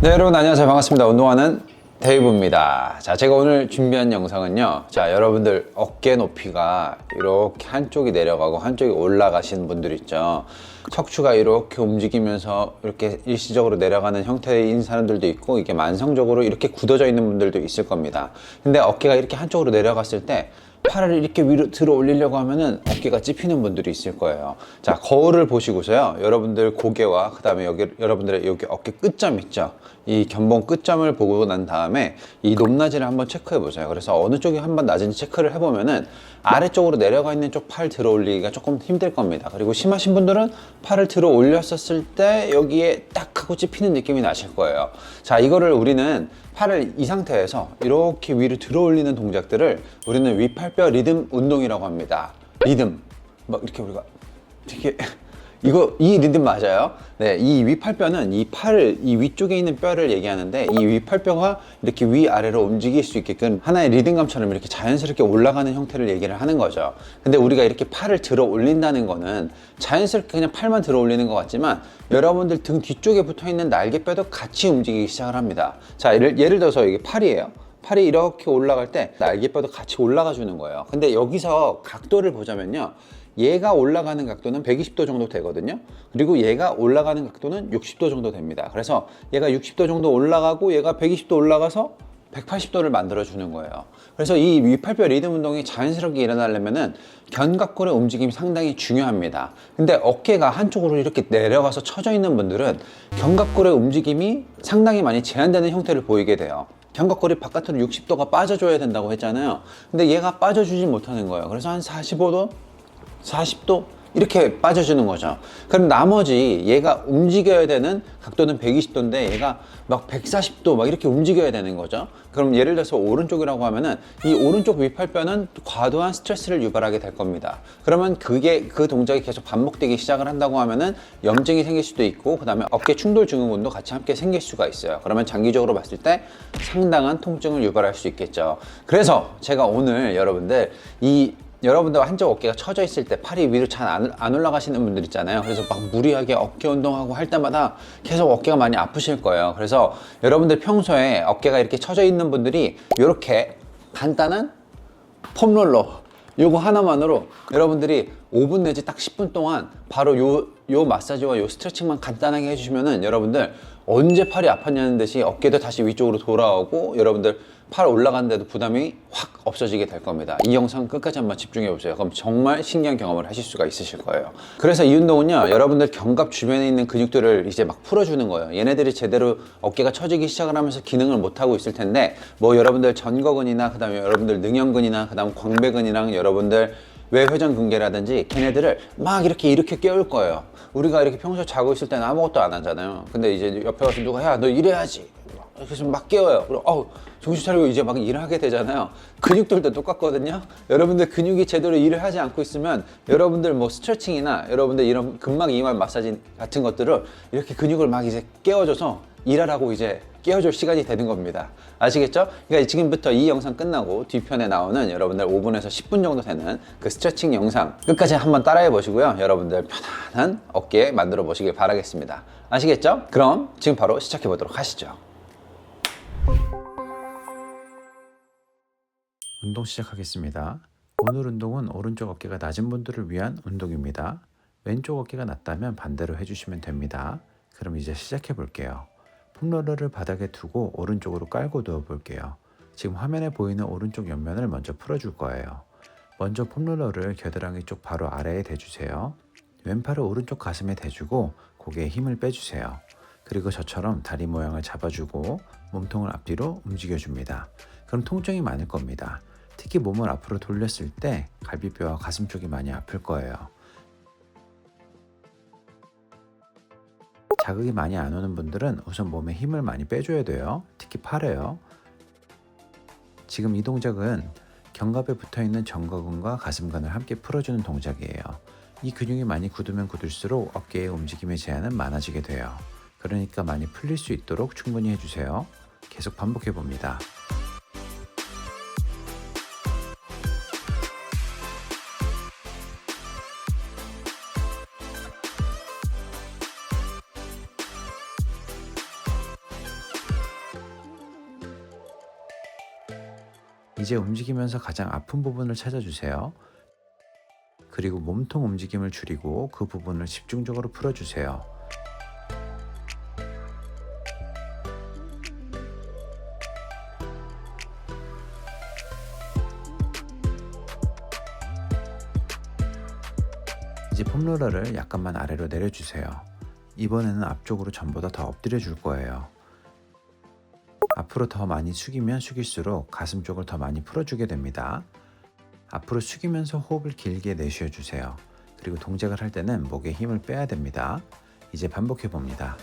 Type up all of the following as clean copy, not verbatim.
네, 여러분 안녕하세요. 반갑습니다. 운동하는 데이브입니다. 자, 제가 오늘 준비한 영상은요. 자, 여러분들 어깨 높이가 이렇게 한쪽이 내려가고 한쪽이 올라가시는 분들 있죠. 척추가 이렇게 움직이면서 이렇게 일시적으로 내려가는 형태인 사람들도 있고, 이게 만성적으로 이렇게 굳어져 있는 분들도 있을 겁니다. 근데 어깨가 이렇게 한쪽으로 내려갔을 때 팔을 이렇게 위로 들어 올리려고 하면은 어깨가 찝히는 분들이 있을 거예요. 자, 거울을 보시고서요. 여러분들 고개와 그 다음에 여러분들의 여기 어깨 끝점 있죠. 이 견봉 끝점을 보고 난 다음에 이 높낮이를 한번 체크해 보세요. 그래서 어느 쪽이 한번 낮은지 체크를 해보면은 아래쪽으로 내려가 있는 쪽 팔 들어 올리기가 조금 힘들 겁니다. 그리고 심하신 분들은 팔을 들어 올렸었을 때 여기에 딱 하고 찝히는 느낌이 나실 거예요. 자, 이거를 우리는 팔을 이 상태에서 이렇게 위로 들어 올리는 동작들을 우리는 위팔뼈 리듬 운동이라고 합니다. 리듬. 막 이렇게 우리가 되게 이 리듬 맞아요. 네, 이 위팔뼈는 이 위쪽에 있는 뼈를 얘기하는데, 이 위팔뼈가 이렇게 위아래로 움직일 수 있게끔 하나의 리듬감처럼 이렇게 자연스럽게 올라가는 형태를 얘기를 하는 거죠. 근데 우리가 이렇게 팔을 들어 올린다는 거는 자연스럽게 그냥 팔만 들어 올리는 것 같지만, 여러분들 등 뒤쪽에 붙어 있는 날개뼈도 같이 움직이기 시작을 합니다. 자, 예를 들어서 이게 팔이에요. 팔이 이렇게 올라갈 때 날개뼈도 같이 올라가 주는 거예요. 근데 여기서 각도를 보자면요. 얘가 올라가는 각도는 120도 정도 되거든요. 그리고 얘가 올라가는 각도는 60도 정도 됩니다. 그래서 얘가 60도 정도 올라가고 얘가 120도 올라가서 180도를 만들어 주는 거예요. 그래서 이 위팔뼈 리듬 운동이 자연스럽게 일어나려면은 견갑골의 움직임이 상당히 중요합니다. 근데 어깨가 한쪽으로 이렇게 내려가서 처져 있는 분들은 견갑골의 움직임이 상당히 많이 제한되는 형태를 보이게 돼요. 견갑골이 바깥으로 60도가 빠져줘야 된다고 했잖아요. 근데 얘가 빠져주지 못하는 거예요. 그래서 한 45도? 40도? 이렇게 빠져주는 거죠. 그럼 나머지 얘가 움직여야 되는 각도는 120도인데 얘가 막 140도 막 이렇게 움직여야 되는 거죠. 그럼 예를 들어서 오른쪽이라고 하면은 이 오른쪽 위팔뼈는 과도한 스트레스를 유발하게 될 겁니다. 그러면 그 동작이 계속 반복되기 시작을 한다고 하면은 염증이 생길 수도 있고, 그 다음에 어깨 충돌 증후군도 같이 함께 생길 수가 있어요. 그러면 장기적으로 봤을 때 상당한 통증을 유발할 수 있겠죠. 그래서 제가 오늘 여러분들 한쪽 어깨가 처져 있을 때 팔이 위로 잘 안 올라가시는 분들 있잖아요. 그래서 막 무리하게 어깨 운동하고 할 때마다 계속 어깨가 많이 아프실 거예요. 그래서 여러분들 평소에 어깨가 이렇게 처져 있는 분들이 이렇게 간단한 폼롤러 요거 하나만으로 여러분들이 5분 내지 딱 10분 동안 바로 요 마사지와 요 스트레칭만 간단하게 해주시면은 여러분들 언제 팔이 아팠냐는 듯이 어깨도 다시 위쪽으로 돌아오고, 여러분들 팔 올라가는데도 부담이 확 없어지게 될 겁니다. 이 영상 끝까지 한번 집중해 보세요. 그럼 정말 신기한 경험을 하실 수가 있으실 거예요. 그래서 이 운동은요, 여러분들 견갑 주변에 있는 근육들을 이제 막 풀어주는 거예요. 얘네들이 제대로 어깨가 처지기 시작을 하면서 기능을 못 하고 있을 텐데, 뭐 여러분들 전거근이나 그 다음에 여러분들 능형근이나 그 다음 광배근이랑 여러분들 외회전근개라든지 걔네들을 막 이렇게 깨울 거예요. 우리가 이렇게 평소에 자고 있을 때는 아무것도 안 하잖아요. 근데 이제 옆에 가서 누가 야 너 이래야지 그래서 막 깨워요. 그리고 정신 차리고 이제 막 일을 하게 되잖아요. 근육들도 똑같거든요. 여러분들 근육이 제대로 일을 하지 않고 있으면 여러분들 뭐 스트레칭이나 여러분들 이런 근막 이완 마사지 같은 것들을 이렇게 근육을 막 이제 깨워줘서 일하라고 이제 깨워줄 시간이 되는 겁니다. 아시겠죠? 그러니까 지금부터 이 영상 끝나고 뒤편에 나오는 여러분들 5분에서 10분 정도 되는 그 스트레칭 영상 끝까지 한번 따라해 보시고요. 여러분들 편안한 어깨 만들어 보시길 바라겠습니다. 아시겠죠? 그럼 지금 바로 시작해 보도록 하시죠. 운동 시작하겠습니다. 오늘 운동은 오른쪽 어깨가 낮은 분들을 위한 운동입니다. 왼쪽 어깨가 낮다면 반대로 해주시면 됩니다. 그럼 이제 시작해 볼게요. 폼롤러를 바닥에 두고 오른쪽으로 깔고 누워 볼게요. 지금 화면에 보이는 오른쪽 옆면을 먼저 풀어줄 거예요. 먼저 폼롤러를 겨드랑이 쪽 바로 아래에 대주세요. 왼팔을 오른쪽 가슴에 대주고 고개에 힘을 빼주세요. 그리고 저처럼 다리 모양을 잡아주고 몸통을 앞뒤로 움직여줍니다. 그럼 통증이 많을 겁니다. 특히 몸을 앞으로 돌렸을 때 갈비뼈와 가슴 쪽이 많이 아플 거예요. 자극이 많이 안 오는 분들은 우선 몸에 힘을 많이 빼줘야 돼요. 특히 팔에요. 지금 이 동작은 견갑에 붙어있는 전거근과 가슴근을 함께 풀어주는 동작이에요. 이 근육이 많이 굳으면 굳을수록 어깨의 움직임의 제한은 많아지게 돼요. 그러니까 많이 풀릴 수 있도록 충분히 해주세요. 계속 반복해 봅니다. 이제 움직이면서 가장 아픈 부분을 찾아주세요. 그리고 몸통 움직임을 줄이고 그 부분을 집중적으로 풀어주세요. 이제 폼롤러를 약간만 아래로 내려주세요. 이번에는 앞쪽으로 전보다 더 엎드려 줄 거예요. 앞으로 더 많이 숙이면 숙일수록 가슴 쪽을 더 많이 풀어주게 됩니다. 앞으로 숙이면서 호흡을 길게 내쉬어 주세요. 그리고 동작을 할 때는 목에 힘을 빼야 됩니다. 이제 반복해 봅니다.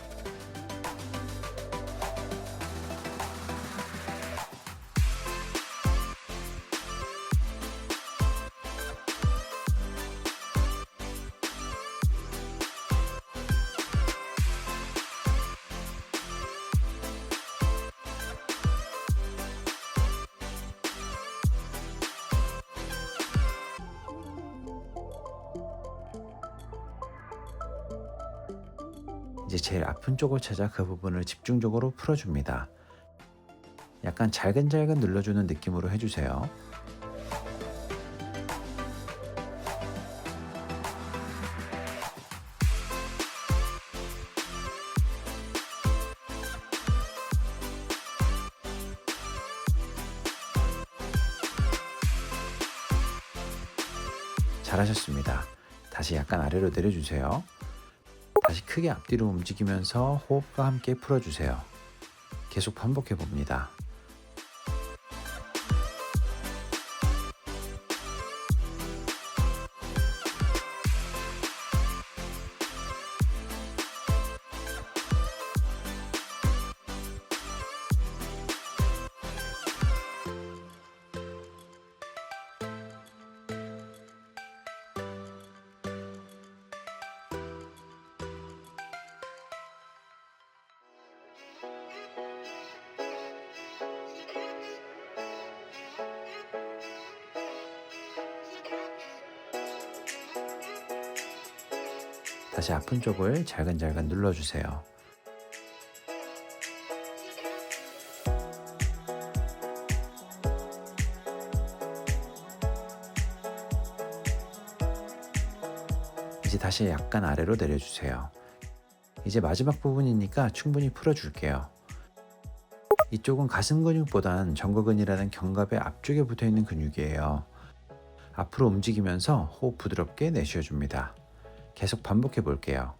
이제 제일 아픈 쪽을 찾아 그 부분을 집중적으로 풀어줍니다. 약간 잘근잘근 눌러주는 느낌으로 해주세요. 잘하셨습니다. 다시 약간 아래로 내려주세요. 다시 크게 앞뒤로 움직이면서 호흡과 함께 풀어주세요. 계속 반복해 봅니다. 다시 아픈 쪽을 잘근잘근 눌러주세요. 이제 다시 약간 아래로 내려주세요. 이제 마지막 부분이니까 충분히 풀어줄게요. 이쪽은 가슴 근육보단 정거근이라는 견갑의 앞쪽에 붙어있는 근육이에요. 앞으로 움직이면서 호흡 부드럽게 내쉬어줍니다. 계속 반복해 볼게요.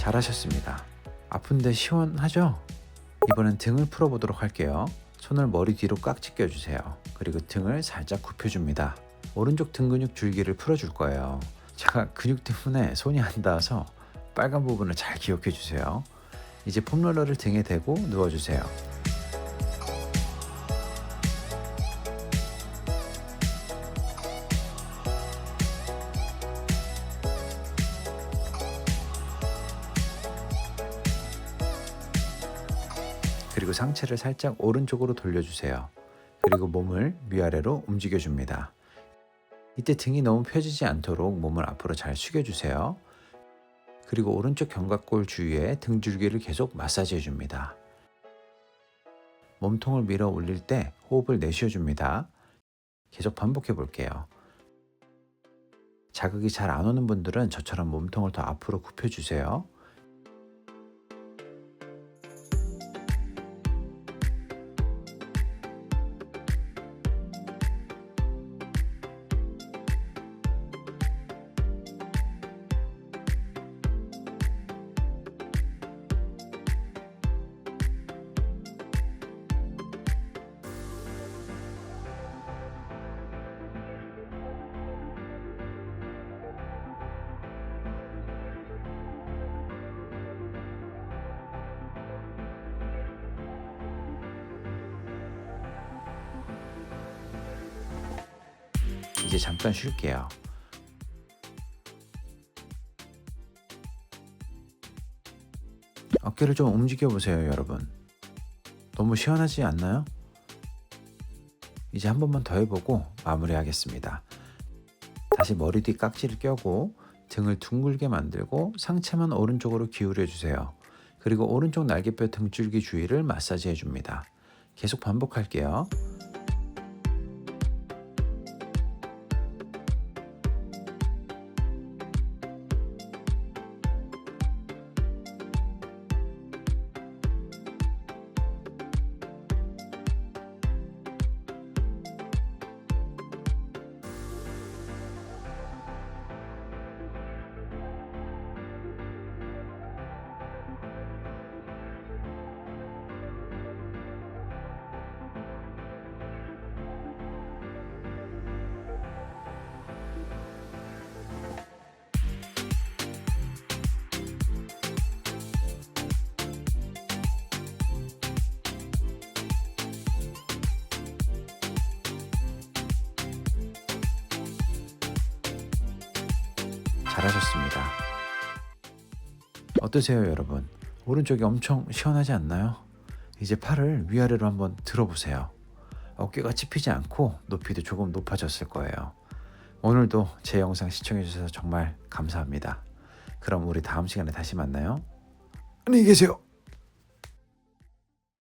잘하셨습니다. 아픈데 시원하죠? 이번엔 등을 풀어보도록 할게요. 손을 머리 뒤로 깍지 껴주세요. 그리고 등을 살짝 굽혀줍니다. 오른쪽 등 근육 줄기를 풀어줄 거예요. 제가 근육 때문에 손이 안 닿아서 빨간 부분을 잘 기억해 주세요. 이제 폼롤러를 등에 대고 누워주세요. 그리고 상체를 살짝 오른쪽으로 돌려주세요. 그리고 몸을 위아래로 움직여줍니다. 이때 등이 너무 펴지지 않도록 몸을 앞으로 잘 숙여주세요. 그리고 오른쪽 견갑골 주위에 등줄기를 계속 마사지해 줍니다. 몸통을 밀어 올릴 때 호흡을 내쉬어 줍니다. 계속 반복해 볼게요. 자극이 잘 안 오는 분들은 저처럼 몸통을 더 앞으로 굽혀 주세요. 이제 잠깐 쉴게요. 어깨를 좀 움직여 보세요, 여러분. 너무 시원하지 않나요? 이제 한 번만 더 해보고 마무리하겠습니다. 다시 머리 뒤 깍지를 껴고 등을 둥글게 만들고 상체만 오른쪽으로 기울여 주세요. 그리고 오른쪽 날개뼈 등줄기 주위를 마사지해 줍니다. 계속 반복할게요. 잘하셨습니다. 어떠세요, 여러분? 오른쪽이 엄청 시원하지 않나요? 이제 팔을 위아래로 한번 들어보세요. 어깨가 찝히지 않고 높이도 조금 높아졌을 거예요. 오늘도 제 영상 시청해 주셔서 정말 감사합니다. 그럼 우리 다음 시간에 다시 만나요. 안녕히 계세요.